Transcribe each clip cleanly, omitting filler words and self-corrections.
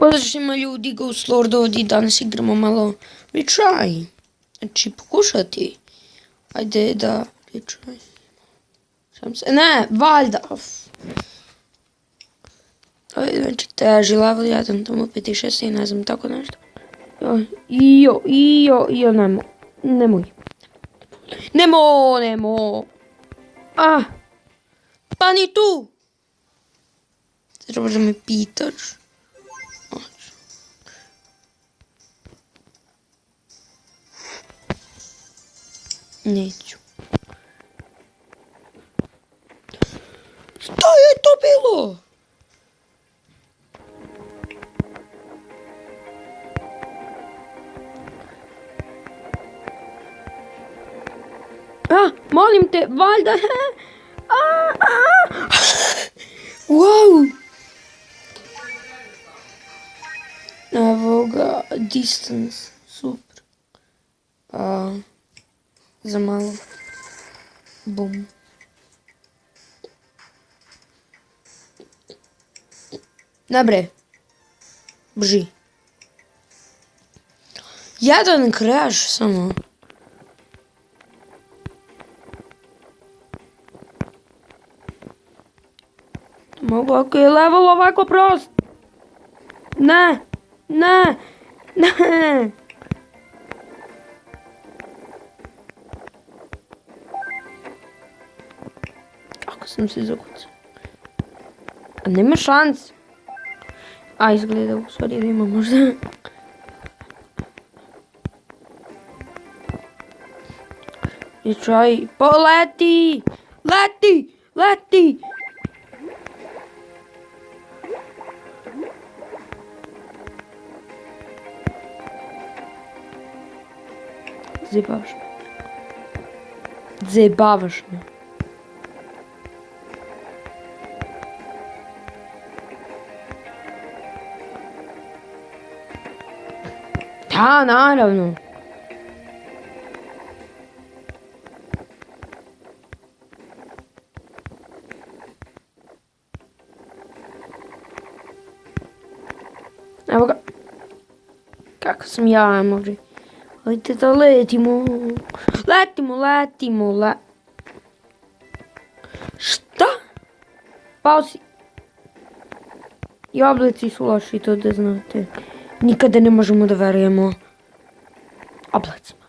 Pozdrav svima ljudi, Ghost Lord ovdje i danas igramo malo Retry. Znači pokušati. Ajde da Retry. Ne, valjda. Znači teži level 1, tamo 5 i 6 i ne znam tako nešto. Ijo, nemoj. Nemo. Pa ni tu. Trebaš da me pitaš. Neću. Šta je to bilo? Molim te, valjda. Wow. Evo ga, distance, super. Za malo. Bum. Dobre. Brži. Jedan crash samo. Mogu ako je level ovako prost. Ne. Kako sam se zakucao. A nema šans. Izgleda u stvari da ima možda. Retry. Poleti. Leti. Zajebavaš me. Da, naravno. Evo ga. Kako sam ja emoji. Hajde da letimo. Šta? Pao si. I oblaci su loši, to da znate. Nikada ne možemo da verujemo oblacima.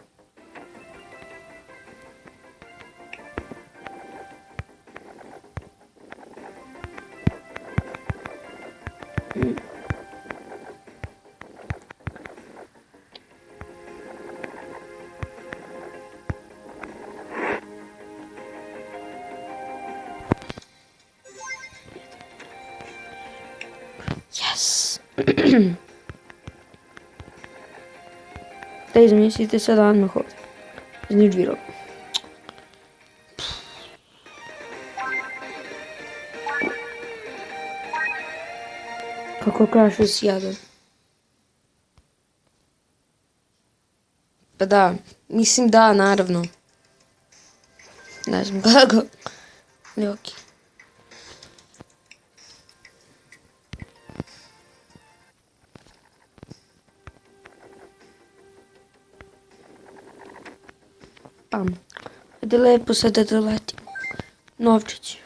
Yes. Da izmislite sada odmah ovdje. Izničvirao. Kako krašu si jadan. Pa da, mislim da, naravno. Ne znam kako. Ali okej. Ajde lepo sada da letimo. Novčić.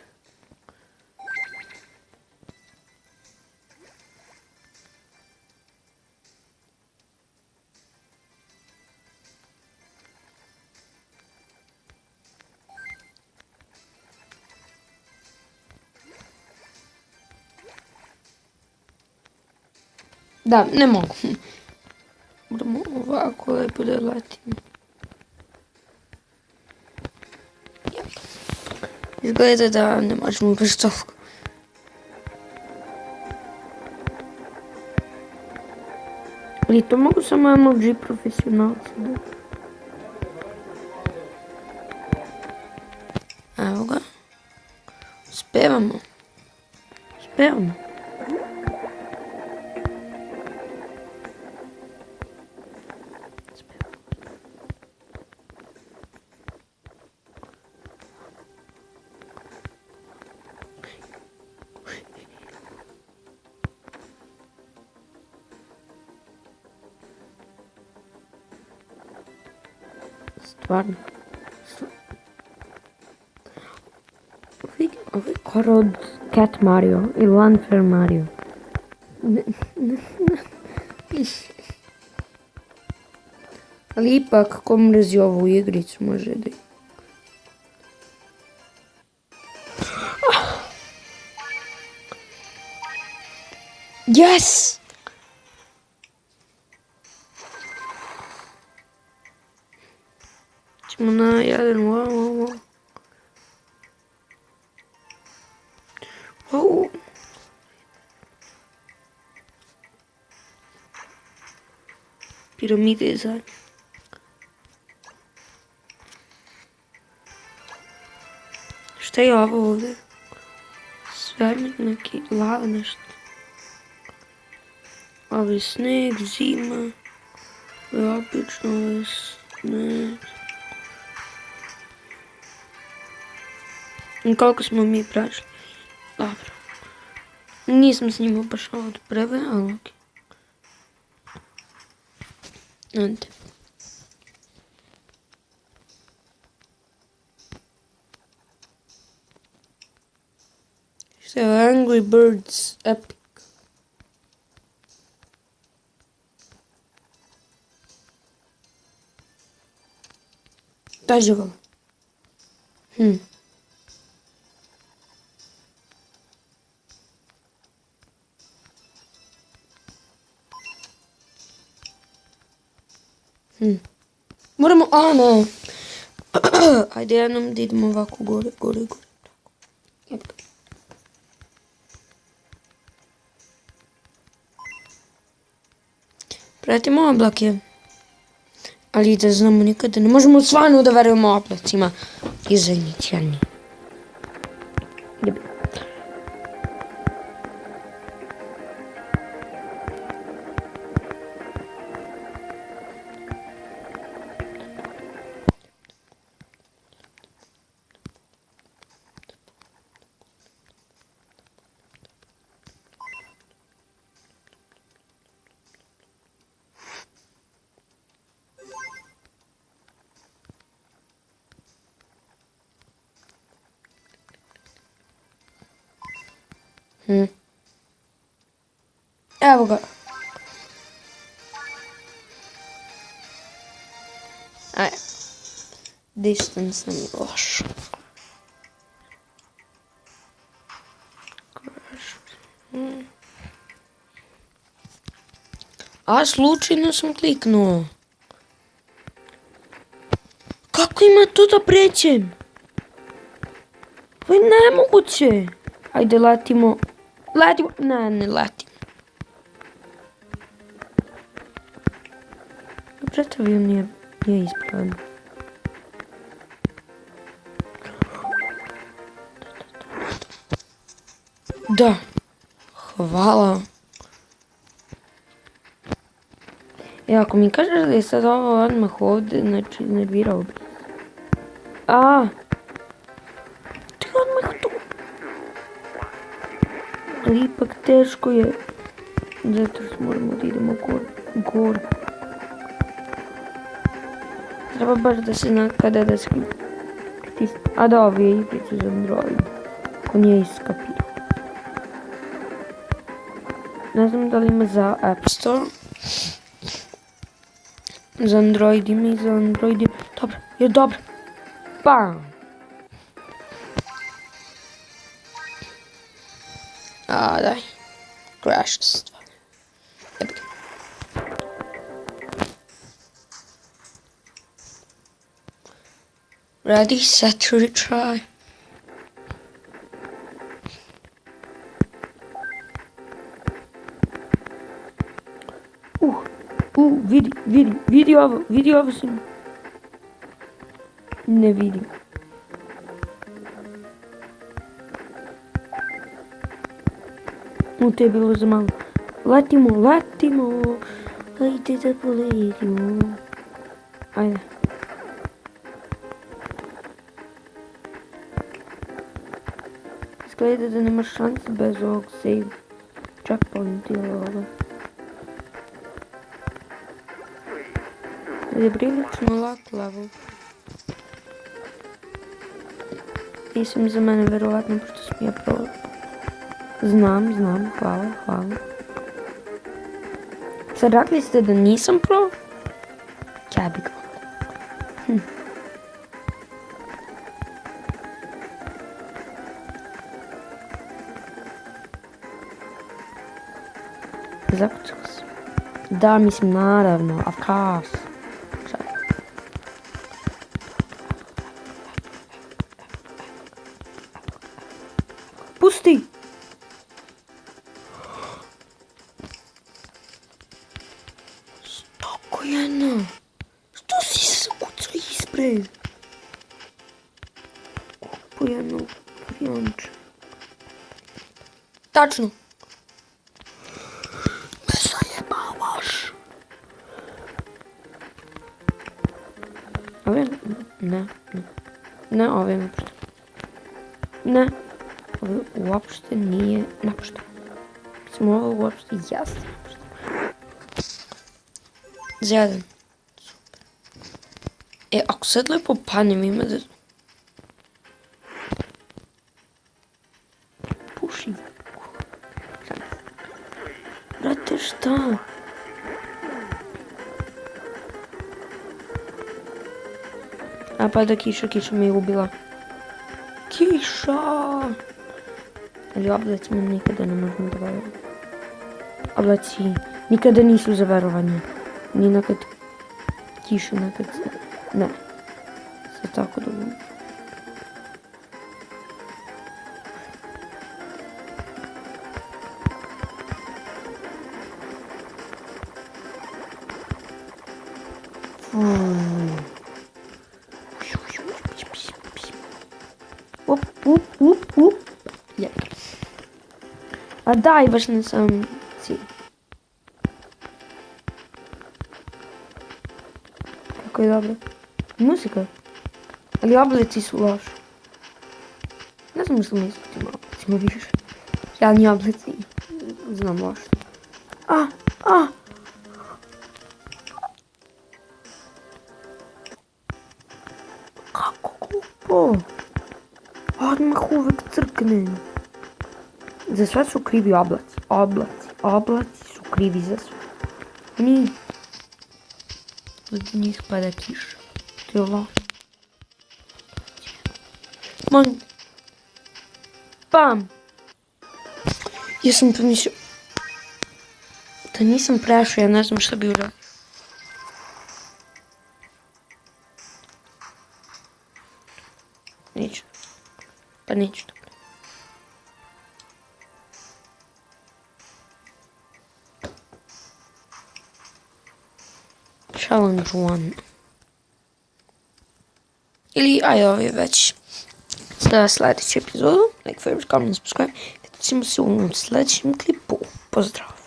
Da, ne mogu. Moramo ovako lepo da letimo. Izgleda da ne možemo baš toliko. Ali to mogu samo emoji profesionalci. Evo ga. Spevamo. Stvarno. Ovo je skoro od Cat Mario ili Unfair Mario. Ali ipak, ko mrzi ovu igricu, može da... Yes! Ćemo na jedan, wow. Piramide je zadnje. Šta je ovo ovdje? Svemir, neki lava, nešto. Ovo je sneg, zima. Ovo je obično, ovo je sneg. I koliko smo mi prošli? Dobro. Nisam s njima baš od prve, ali ok. Ante. Što je Angry Birds Epic. Dađe ga. Moramo, ne. Ajde jednom da idemo ovako gore. Jep. Pratimo oblake. Ali da znamo nikada, ne možemo stvarno da verujemo oblacima iza inicijalni. Jep. Evo ga. Ajde. Distance nam je loš. A slučajno sam kliknuo. Kako ima to da pređem? Ovo je nemoguće. Ajde, letimo. Ne letimo. Brate, avion nije ispravan. Da. Hvala. Ako mi kažeš da je sad ovo odmah ovdje, znači nervirao bi. Ti odmah tu. Ali ipak teško je. Zato što moramo da idemo gore. Treba baš da se zna kada da se pritisne. Da, ovo je igrica za Android. Ko nije iskapio. Ne znam da li ima za App Store. Za Android ima i za Android ima. Dobro. Bam! Daj. Crash stvar. Ready, set, retry. Vidi ovo sam. Ne vidim. To je bilo za malo. Letimo. Ajde da poletimo. Ajde. Izgleda da nema šanse bez ovog save checkpoint ili ovo. je prilično lak level. Mislim za mene verovatno, pošto sam ja pro. Znam, hvala. Sad rekli ste da nisam pro? Ja bi ga. Zakucao sam. Da, mislim, naravno, of course. Pusti! Stoko jedna! Što si se zakucao ispred? Kupo jedno pijanče. Tačno! Ove? Ne, ove napuštam. Ne, ove uopšte nije napuštam. Mislim, ovo uopšte jasno napuštam. Zjadan. Super. Ako sad lepo panem ima da... Puši. Brate, šta? A pa da kiša me je ubila. Kiša! Ali oblaci me nikada ne možemo da verujem. Oblaci nikada nisu za verovanje. Ni nekad kiša, nekad... Ne. Sad tako da budem. Up. A daj, baš na sam cilj. Kako je dobro. Muzika. Ali oblaci su loši. Ne znam što mislim tim oblacima više. Realni oblaci. Znam loši. Kako glupo. Odmah uvek crknem. Za sve su krivi oblaci. Oblaci su krivi za sve. Oni... Od njih pada kiša. To je ovo. Molim. Bam! Ja sam pomislio... Da nisam prešao, ja ne znam šta bi uradio. Neću. Pa neću to. Challenge 1. Ili, ajde, ovo je već za sljedeću epizodu. Like, favorite, comment, subscribe. Vidimo se u sljedećem klipu. Pozdrav!